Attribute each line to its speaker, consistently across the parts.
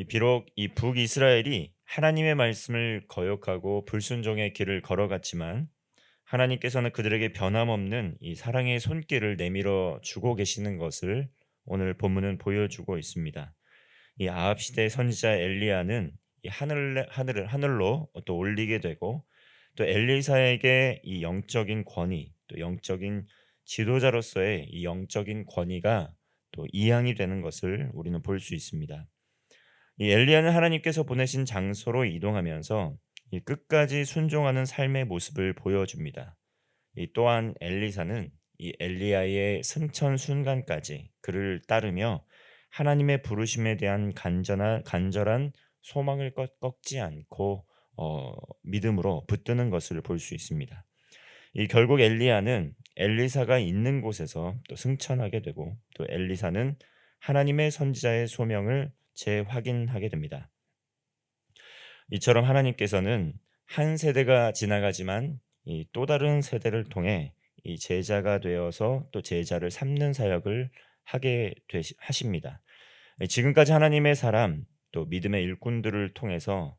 Speaker 1: 비록 이 북이스라엘이 하나님의 말씀을 거역하고 불순종의 길을 걸어갔지만 하나님께서는 그들에게 변함없는 이 사랑의 손길을 내밀어 주고 계시는 것을 오늘 본문은 보여주고 있습니다. 이 아합 시대 선지자 엘리야는 이 하늘로 또 올리게 되고 또 엘리사에게 이 영적인 권위, 또 영적인 지도자로서의 이 영적인 권위가 또 이양이 되는 것을 우리는 볼 수 있습니다. 이 엘리야는 하나님께서 보내신 장소로 이동하면서 이 끝까지 순종하는 삶의 모습을 보여줍니다. 이 또한 엘리사는 이 엘리야의 승천 순간까지 그를 따르며 하나님의 부르심에 대한 간절한 소망을 꺾지 않고 믿음으로 붙드는 것을 볼 수 있습니다. 이 결국 엘리야는 엘리사가 있는 곳에서 또 승천하게 되고 또 엘리사는 하나님의 선지자의 소명을 재확인하게 됩니다. 이처럼 하나님께서는 한 세대가 지나가지만 이 또 다른 세대를 통해 이 제자가 되어서 또 제자를 삼는 사역을 하십니다. 지금까지 하나님의 사람 또 믿음의 일꾼들을 통해서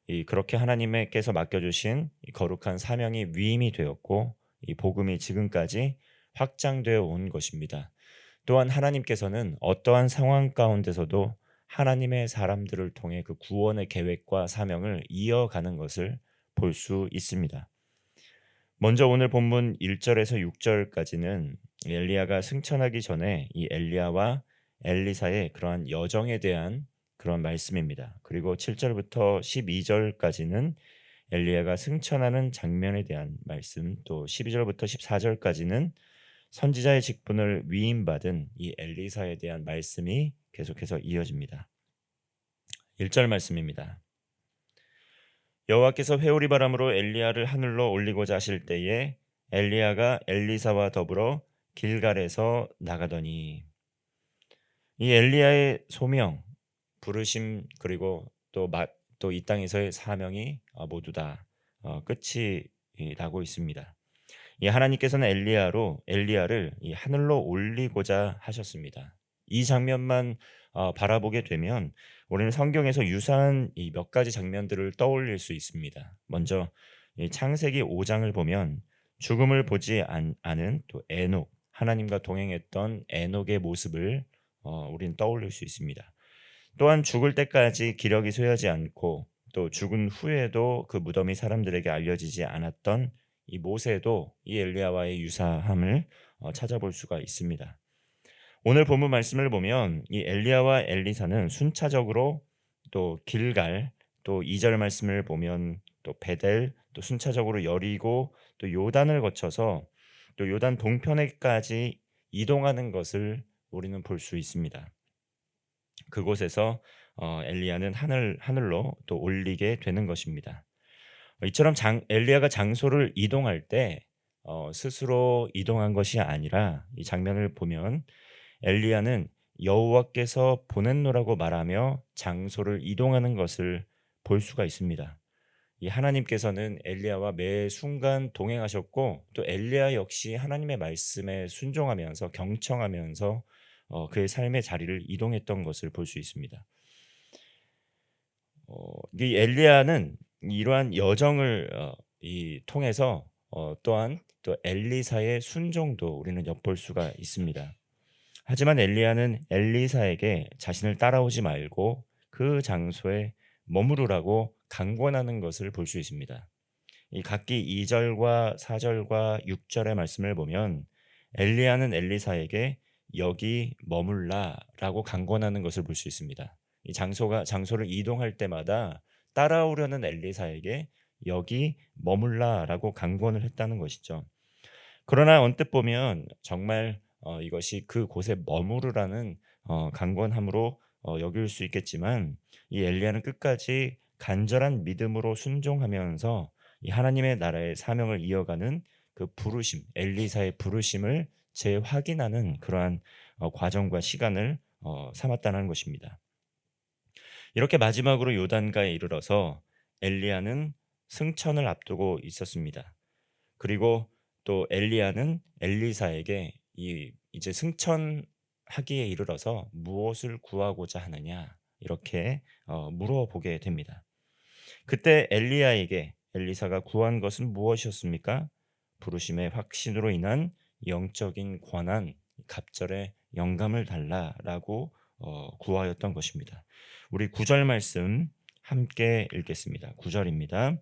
Speaker 1: 이 그렇게 하나님께서 맡겨주신 이 거룩한 사명이 위임이 되었고 이 복음이 지금까지 확장되어 온 것입니다. 또한 하나님께서는 어떠한 상황 가운데서도 하나님의 사람들을 통해 그 구원의 계획과 사명을 이어가는 것을 볼 수 있습니다. 먼저 오늘 본문 1절에서 6절까지는 엘리야가 승천하기 전에 이 엘리야와 엘리사의 그러한 여정에 대한 그런 말씀입니다. 그리고 7절부터 12절까지는 엘리야가 승천하는 장면에 대한 말씀, 또 12절부터 14절까지는 선지자의 직분을 위임받은 이 엘리사에 대한 말씀이 계속해서 이어집니다. 1절 말씀입니다. 여호와께서 회오리 바람으로 엘리야를 하늘로 올리고자 하실 때에 엘리야가 엘리사와 더불어 길갈에서 나가더니 이 엘리야의 소명, 부르심 그리고 또 이 땅에서의 사명이 모두 다 끝이 나고 있습니다. 이 하나님께서는 엘리야를 이 하늘로 올리고자 하셨습니다. 이 장면만 바라보게 되면 우리는 성경에서 유사한 이 몇 가지 장면들을 떠올릴 수 있습니다. 먼저 이 창세기 5장을 보면 죽음을 보지 않은 또 에녹, 하나님과 동행했던 에녹의 모습을 우리는 떠올릴 수 있습니다. 또한 죽을 때까지 기력이 쇠하지 않고 또 죽은 후에도 그 무덤이 사람들에게 알려지지 않았던 이 모세도 이 엘리야와의 유사함을 찾아볼 수가 있습니다. 오늘 본문 말씀을 보면 이 엘리야와 엘리사는 순차적으로 또 길갈, 또 2절 말씀을 보면 또 베델, 또 순차적으로 여리고 또 요단을 거쳐서 또 요단 동편에까지 이동하는 것을 우리는 볼 수 있습니다. 그곳에서 엘리야는 하늘로 또 올리게 되는 것입니다. 이처럼 엘리야가 장소를 이동할 때 스스로 이동한 것이 아니라 이 장면을 보면 엘리야는 여호와께서 보냈노라고 말하며 장소를 이동하는 것을 볼 수가 있습니다. 이 하나님께서는 엘리야와 매 순간 동행하셨고 또 엘리야 역시 하나님의 말씀에 순종하면서 경청하면서 그의 삶의 자리를 이동했던 것을 볼 수 있습니다. 이 엘리야는 이러한 여정을 통해서 또한 또 엘리사의 순종도 우리는 엿볼 수가 있습니다. 하지만 엘리야는 엘리사에게 자신을 따라오지 말고 그 장소에 머무르라고 강권하는 것을 볼 수 있습니다. 이 각기 2절과 4절과 6절의 말씀을 보면 엘리야는 엘리사에게 여기 머물라라고 강권하는 것을 볼 수 있습니다. 이 장소를 이동할 때마다 따라오려는 엘리사에게 여기 머물라라고 강권을 했다는 것이죠. 그러나 언뜻 보면 정말 이것이 그곳에 머무르라는 강권함으로 여길 수 있겠지만 이 엘리야는 끝까지 간절한 믿음으로 순종하면서 이 하나님의 나라의 사명을 이어가는 그 부르심, 엘리사의 부르심을 재확인하는 그러한 과정과 시간을 삼았다는 것입니다. 이렇게 마지막으로 요단가에 이르러서 엘리야는 승천을 앞두고 있었습니다. 그리고 또 엘리야는 엘리사에게 이제 승천하기에 이르러서 무엇을 구하고자 하느냐 이렇게 물어보게 됩니다. 그때 엘리야에게 엘리사가 구한 것은 무엇이었습니까? 부르심의 확신으로 인한 영적인 권한, 갑절의 영감을 달라라고 구하였던 것입니다. 우리 9절 말씀 함께 읽겠습니다. 9절입니다.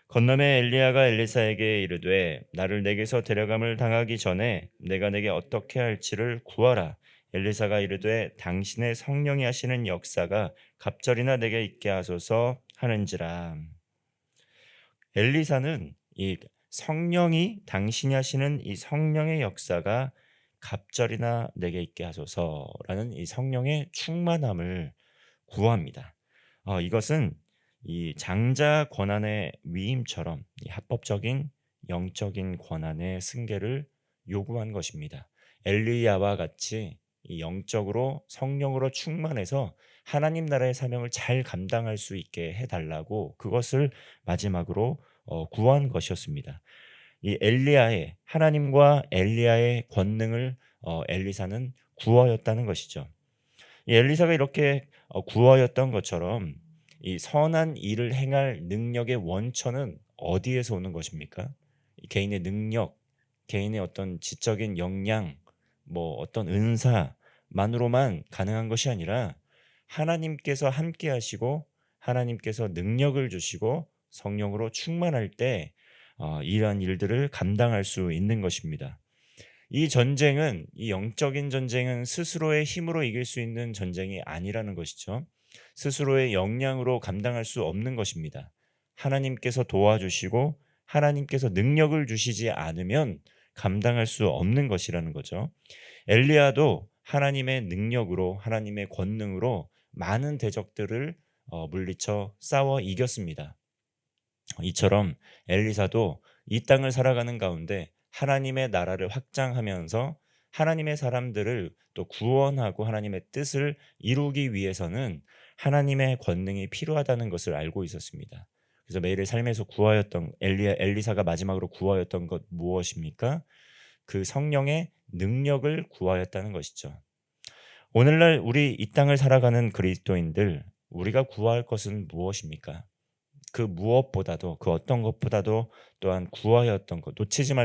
Speaker 1: 건너매 엘리야가 엘리사에게 이르되 나를 내게서 데려감을 당하기 전에 내가 내게 어떻게 할지를 구하라. 엘리사가 이르되 당신의 성령이 하시는 역사가 갑절이나 내게 있게 하소서 하는지라. 엘리사는 이 성령이 당신이 하시는 이 성령의 역사가 갑절이나 내게 있게 하소서라는 이 성령의 충만함을 구합니다. 이것은 이 장자 권한의 위임처럼 이 합법적인 영적인 권한의 승계를 요구한 것입니다. 엘리야와 같이 이 영적으로 성령으로 충만해서 하나님 나라의 사명을 잘 감당할 수 있게 해달라고 그것을 마지막으로 구한 것이었습니다. 이 엘리야의 하나님과 엘리야의 권능을 엘리사는 구하였다는 것이죠. 이 엘리사가 이렇게 구하였던 것처럼 이 선한 일을 행할 능력의 원천은 어디에서 오는 것입니까? 이 개인의 능력, 개인의 어떤 지적인 역량, 뭐 어떤 은사만으로만 가능한 것이 아니라 하나님께서 함께 하시고 하나님께서 능력을 주시고 성령으로 충만할 때 이러한 일들을 감당할 수 있는 것입니다. 이 영적인 전쟁은 스스로의 힘으로 이길 수 있는 전쟁이 아니라는 것이죠. 스스로의 역량으로 감당할 수 없는 것입니다. 하나님께서 도와주시고 하나님께서 능력을 주시지 않으면 감당할 수 없는 것이라는 거죠. 엘리야도 하나님의 능력으로 하나님의 권능으로 많은 대적들을 물리쳐 싸워 이겼습니다. 이처럼 엘리사도 이 땅을 살아가는 가운데 하나님의 나라를 확장하면서 하나님의 사람들을 또 구원하고 하나님의 뜻을 이루기 위해서는 하나님의 권능이 필요하다는 것을 알고 있었습니다. 그래서 매일의 삶에서 구하였던 엘리사가 마지막으로 구하였던 것 무엇입니까? 그 성령의 능력을 구하였다는 것이죠. 오늘날 우리 이 땅을 살아가는 그리스도인들, 우리가 구할 것은 무엇입니까? 그 무엇보다도 그 어떤 것보다도 또한 구하였던 것 놓치지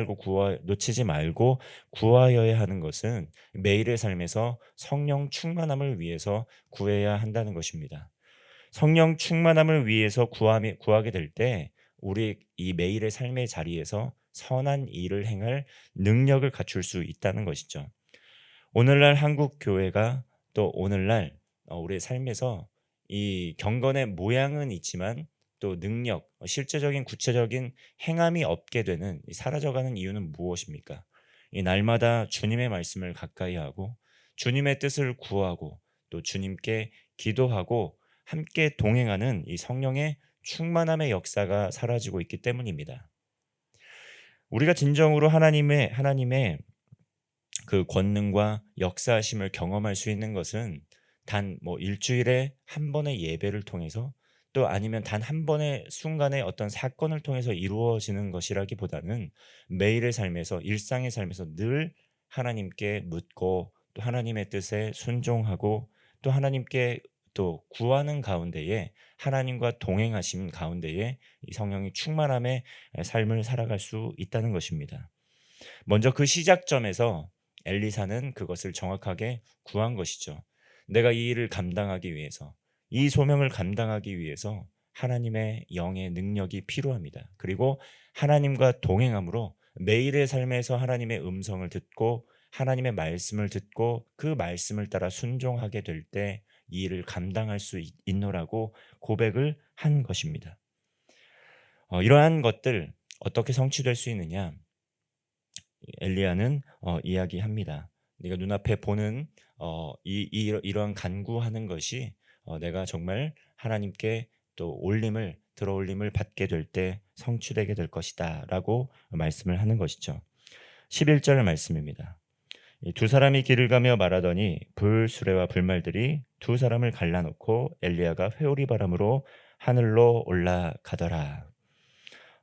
Speaker 1: 말고 구하여야 하는 것은 매일의 삶에서 성령 충만함을 위해서 구해야 한다는 것입니다. 성령 충만함을 위해서 구하게 될 때 우리 이 매일의 삶의 자리에서 선한 일을 행할 능력을 갖출 수 있다는 것이죠. 오늘날 한국 교회가 또 오늘날 우리의 삶에서 이 경건의 모양은 있지만 또 능력, 실제적인 구체적인 행함이 없게 되는 사라져가는 이유는 무엇입니까? 이 날마다 주님의 말씀을 가까이 하고 주님의 뜻을 구하고 또 주님께 기도하고 함께 동행하는 이 성령의 충만함의 역사가 사라지고 있기 때문입니다. 우리가 진정으로 하나님의 그 권능과 역사하심을 경험할 수 있는 것은 단 뭐 일주일에 한 번의 예배를 통해서 또 아니면 단 한 번의 순간의 어떤 사건을 통해서 이루어지는 것이라기보다는 매일의 삶에서 일상의 삶에서 늘 하나님께 묻고 또 하나님의 뜻에 순종하고 또 하나님께 또 구하는 가운데에 하나님과 동행하심 가운데에 이 성령이 충만함의 삶을 살아갈 수 있다는 것입니다. 먼저 그 시작점에서 엘리사는 그것을 정확하게 구한 것이죠. 내가 이 일을 감당하기 위해서, 이 소명을 감당하기 위해서 하나님의 영의 능력이 필요합니다. 그리고 하나님과 동행함으로 매일의 삶에서 하나님의 음성을 듣고 하나님의 말씀을 듣고 그 말씀을 따라 순종하게 될 때 이 일을 감당할 수 있노라고 고백을 한 것입니다. 이러한 것들 어떻게 성취될 수 있느냐? 엘리야는 이야기합니다. 네가 눈앞에 보는 이러한 간구하는 것이 내가 정말 하나님께 또 들어올림을 받게 될 때 성취되게 될 것이다라고 말씀을 하는 것이죠. 11절 말씀입니다. 이두 사람이 길을 가며 말하더니 불수레와 불말들이 두 사람을 갈라놓고 엘리야가 회오리 바람으로 하늘로 올라가더라.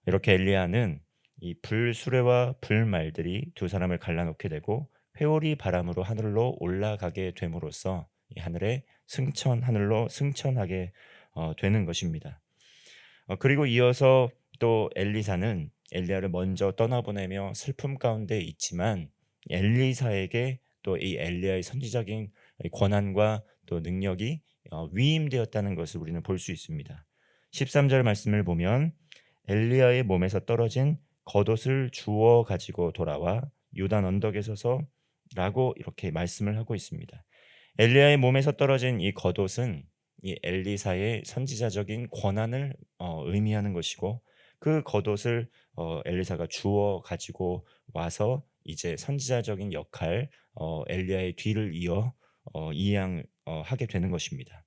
Speaker 1: 이렇게 엘리야는 이 불수레와 불말들이 두 사람을 갈라놓게 되고 회오리 바람으로 하늘로 올라가게 됨으로써 이 하늘로 승천하게 되는 것입니다. 그리고 이어서 또 엘리사는 엘리야를 먼저 떠나보내며 슬픔 가운데 있지만 엘리사에게 또 이 엘리야의 선지적인 권한과 또 능력이 위임되었다는 것을 우리는 볼 수 있습니다. 13절 말씀을 보면 엘리야의 몸에서 떨어진 겉옷을 주워 가지고 돌아와 요단 언덕에 서서라고 이렇게 말씀을 하고 있습니다. 엘리야의 몸에서 떨어진 이 겉옷은 이 엘리사의 선지자적인 권한을 의미하는 것이고, 그 겉옷을 엘리사가 주워 가지고 와서 이제 선지자적인 역할, 엘리야의 뒤를 이어 하게 되는 것입니다.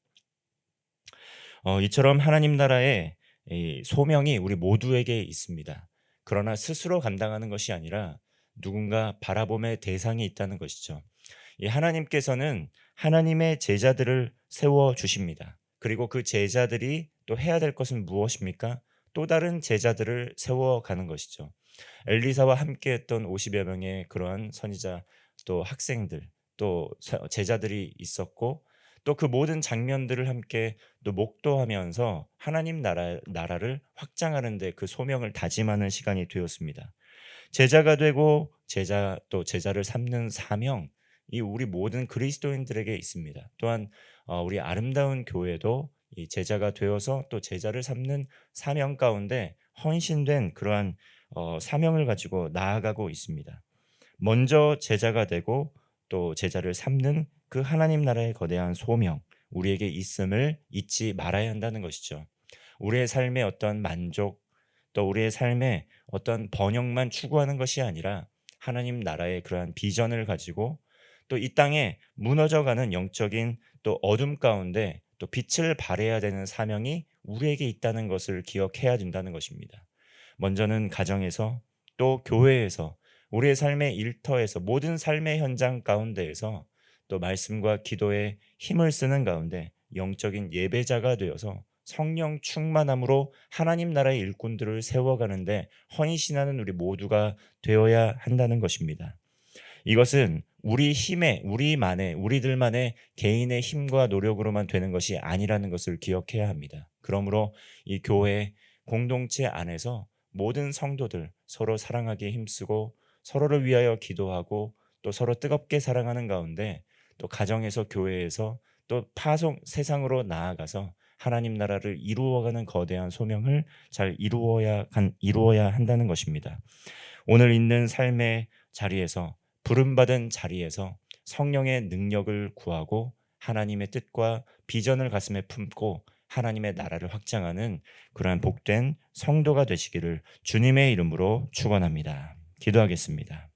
Speaker 1: 이처럼 하나님 나라의 이 소명이 우리 모두에게 있습니다. 그러나 스스로 감당하는 것이 아니라 누군가 바라봄의 대상이 있다는 것이죠. 이 하나님께서는 하나님의 제자들을 세워 주십니다. 그리고 그 제자들이 또 해야 될 것은 무엇입니까? 또 다른 제자들을 세워가는 것이죠. 엘리사와 함께했던 50여 명의 그러한 선지자, 또 학생들, 또 제자들이 있었고, 또 그 모든 장면들을 함께 또 목도하면서 하나님 나라를 확장하는 데 그 소명을 다짐하는 시간이 되었습니다. 제자가 되고 제자를 삼는 사명, 이 우리 모든 그리스도인들에게 있습니다. 또한 우리 아름다운 교회도 이 제자가 되어서 또 제자를 삼는 사명 가운데 헌신된 그러한 사명을 가지고 나아가고 있습니다. 먼저 제자가 되고 또 제자를 삼는 그 하나님 나라의 거대한 소명, 우리에게 있음을 잊지 말아야 한다는 것이죠. 우리의 삶의 어떤 만족, 또 우리의 삶의 어떤 번영만 추구하는 것이 아니라 하나님 나라의 그러한 비전을 가지고 또 이 땅에 무너져가는 영적인 또 어둠 가운데 또 빛을 발해야 되는 사명이 우리에게 있다는 것을 기억해야 된다는 것입니다. 먼저는 가정에서, 또 교회에서, 우리의 삶의 일터에서, 모든 삶의 현장 가운데에서 또 말씀과 기도에 힘을 쓰는 가운데 영적인 예배자가 되어서 성령 충만함으로 하나님 나라의 일꾼들을 세워가는데 헌신하는 우리 모두가 되어야 한다는 것입니다. 이것은 우리들만의 개인의 힘과 노력으로만 되는 것이 아니라는 것을 기억해야 합니다. 그러므로 이 교회 공동체 안에서 모든 성도들 서로 사랑하기에 힘쓰고 서로를 위하여 기도하고 또 서로 뜨겁게 사랑하는 가운데, 또 가정에서, 교회에서, 또 세상으로 나아가서 하나님 나라를 이루어가는 거대한 소명을 잘 이루어야 한다는 것입니다. 오늘 있는 삶의 자리에서, 부름받은 자리에서 성령의 능력을 구하고 하나님의 뜻과 비전을 가슴에 품고 하나님의 나라를 확장하는 그러한 복된 성도가 되시기를 주님의 이름으로 축원합니다. 기도하겠습니다.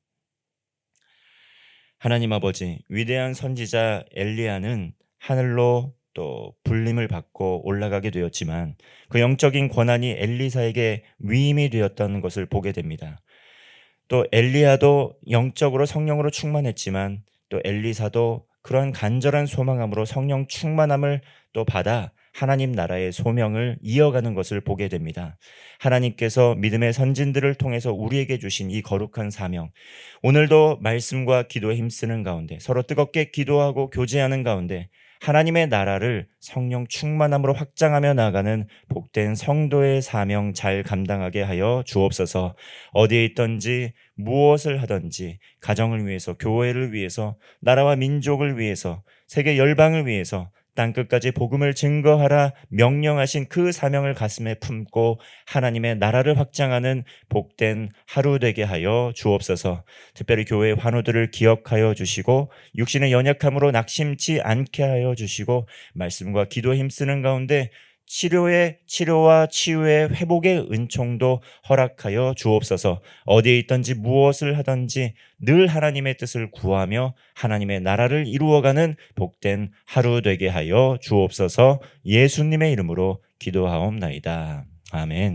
Speaker 1: 하나님 아버지, 위대한 선지자 엘리야는 하늘로 또 불림을 받고 올라가게 되었지만 그 영적인 권한이 엘리사에게 위임이 되었다는 것을 보게 됩니다. 또 엘리야도 영적으로 성령으로 충만했지만 또 엘리사도 그러한 간절한 소망함으로 성령 충만함을 또 받아 하나님 나라의 소명을 이어가는 것을 보게 됩니다. 하나님께서 믿음의 선진들을 통해서 우리에게 주신 이 거룩한 사명, 오늘도 말씀과 기도에 힘쓰는 가운데, 서로 뜨겁게 기도하고 교제하는 가운데 하나님의 나라를 성령 충만함으로 확장하며 나아가는 복된 성도의 사명 잘 감당하게 하여 주옵소서. 어디에 있든지 무엇을 하든지 가정을 위해서, 교회를 위해서, 나라와 민족을 위해서, 세계 열방을 위해서 땅끝까지 복음을 증거하라 명령하신 그 사명을 가슴에 품고 하나님의 나라를 확장하는 복된 하루 되게 하여 주옵소서. 특별히 교회의 환우들을 기억하여 주시고 육신의 연약함으로 낙심치 않게 하여 주시고 말씀과 기도에 힘쓰는 가운데 치료와 치유의 회복의 은총도 허락하여 주옵소서. 어디에 있든지 무엇을 하든지 늘 하나님의 뜻을 구하며 하나님의 나라를 이루어가는 복된 하루 되게 하여 주옵소서. 예수님의 이름으로 기도하옵나이다. 아멘.